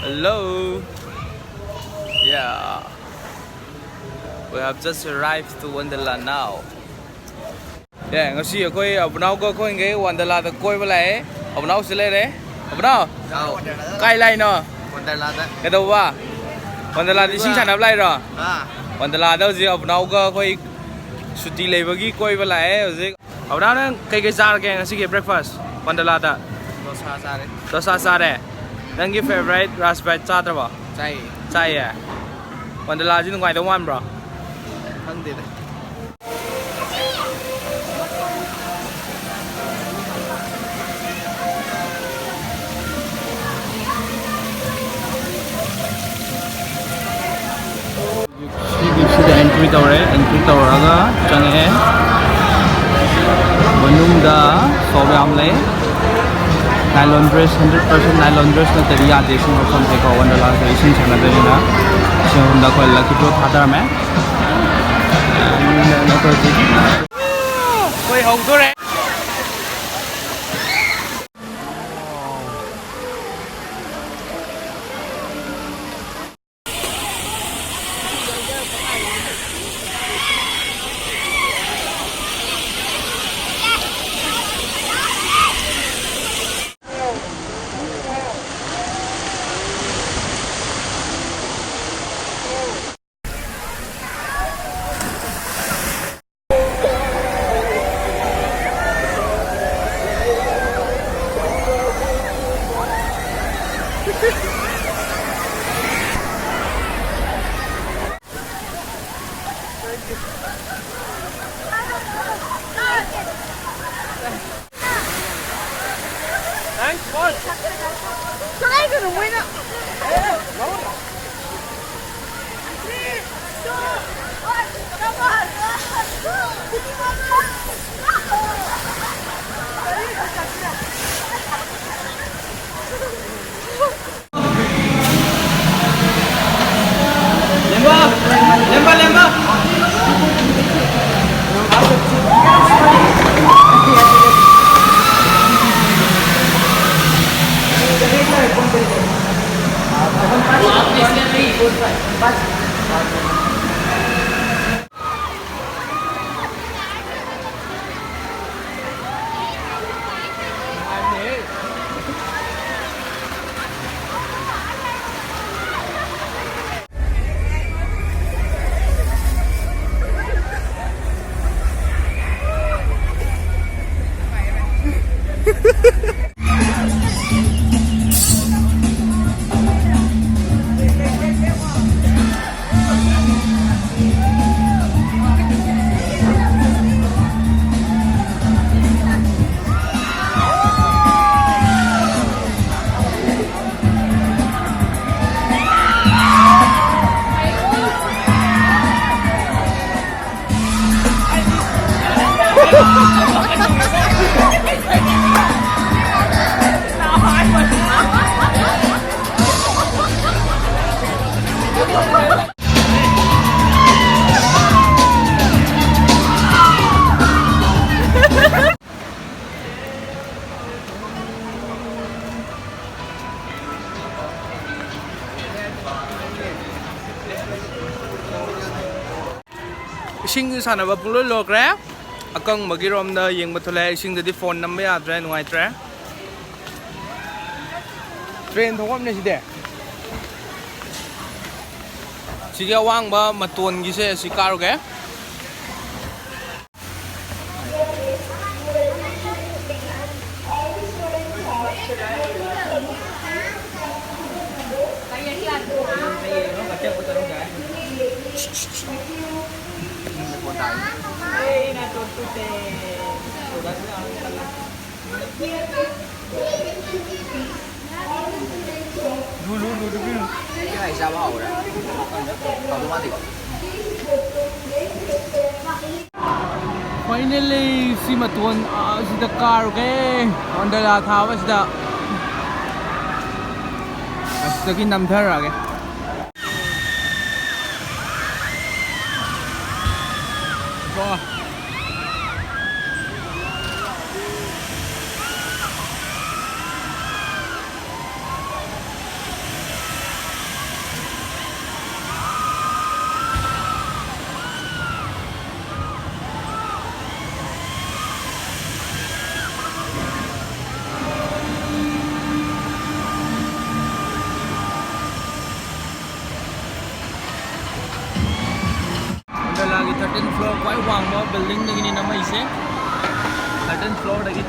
Hello. Yeah. We have just arrived to Wonderland now. Yeah, ngasi akoi abnau ko khoi nge Wonderland ta koi balai. Abnau se le re. Abnau. Kai lai no. Wonderland đó. Cái đâu ba? Wonderland đi sinh sản áp lại rồi. Wonderland đâu gì abnau ko khoi suti leibagi koi balai hoji. Abnau na kai jar ke ngasi ke breakfast. Wonderland ta. Dosa sa đấy. Dosa sa re. Nang ki favorite raspberry cha ta ba? Chay. Chay à. Wonderland ji ngai dong wan bro. Không đi đấy. Sida entry tawraga change manungda sobyam le nylon dress 100% nylon dress na tariya desin from theko Wonderland se isin chana de na so hunda ko lucky draw thadar me na to ji koi hong to re Thanks, boss. Try to win it. Lemba. Ising sana ba pulo lokre akang magirom na yeng matulay ising dadi phone number ya tre nungai tre train thongam ne side sige wang ba maton gi se si karo ge Cái này sao bảo rồi? Automatic. Finally si maton si the car okay Wonderland thawa sida asagi namthar age Wow. garden floor lagi.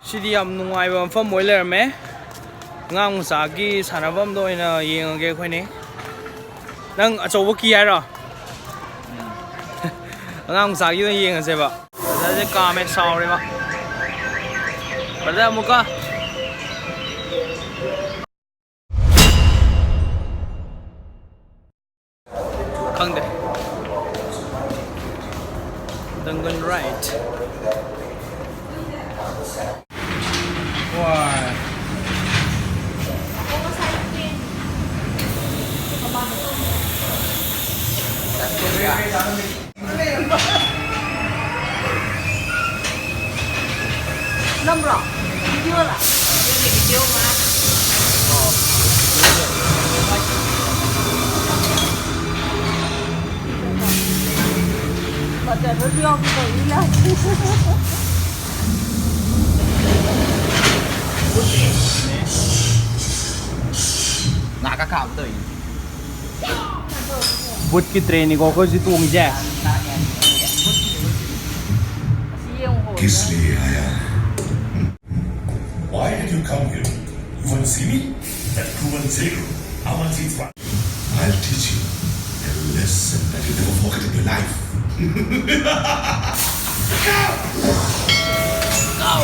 Sidi yam nungaiba mafam moi leirame ngang machagi sanabam do oina yengage khoi ni nang achouba ki hairo ngang machagi do yengase ba brother je kame saure ba brother amuka khangde dangan right. Wow. Năm rồi, chưa là chưa mà. Mà trời nó riêu tự lên. Ngã các khảo tới. Bút cái train को कोई तुम जा किस लिए आया? Why did you come here? You want to see me? That proven zero. I want to see it. I'll teach you a lesson that you never forget in your life. Go!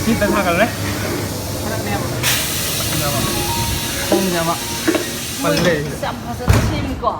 Kita makan deh. Không nha mà. Mình để. Xem có rất chim quả.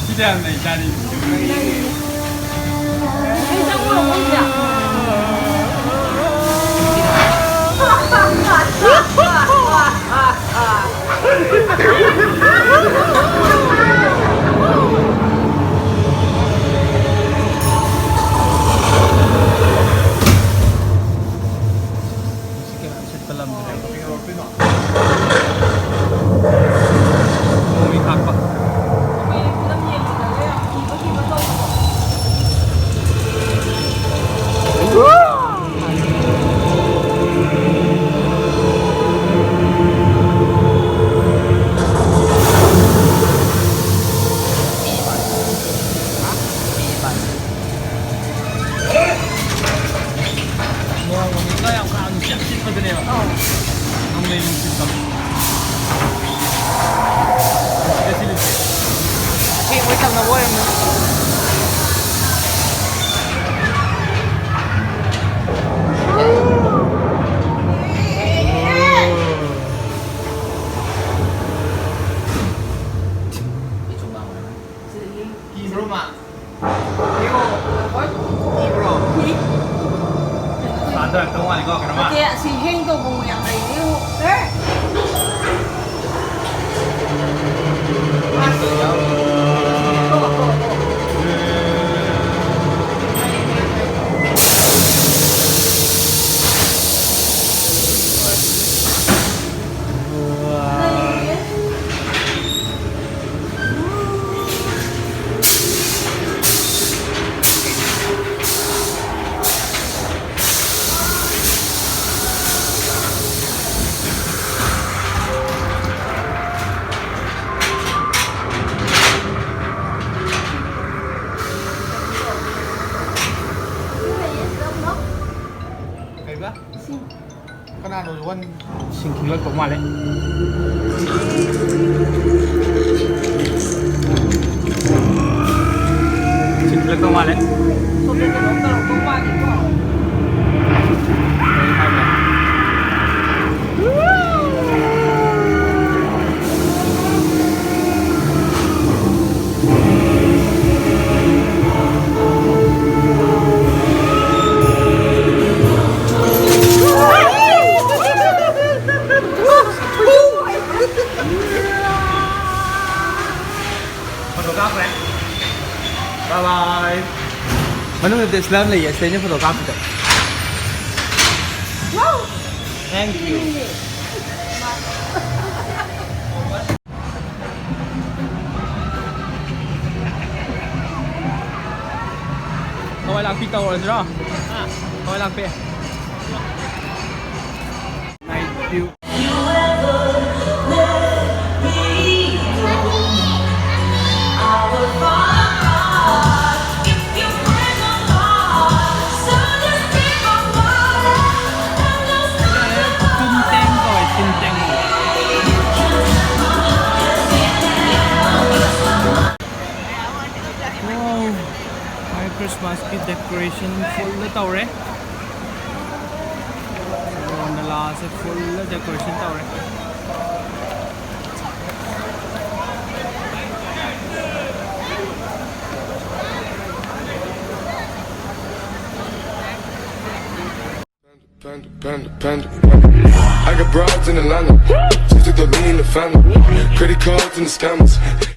기대한다 이 자리. 생장으로 먹자. Si Hendo cùng nhận này yêu đấy. Singkilat kok malah. Singkilat kok malah. Sobre que no te lo tomas igual. Bye bye. Manung Tesla lagi ya, stay nya fotografi tuh. Wow. Thank you. Kau lang pita oras ra. Kau lang pe. Night view. Christmas tree decoration full tàu đấy. Wonderla sẽ full decoration tàu đấy. Panda. I got broads in Atlanta. Just took the lean, the family. Credit cards and the scammers.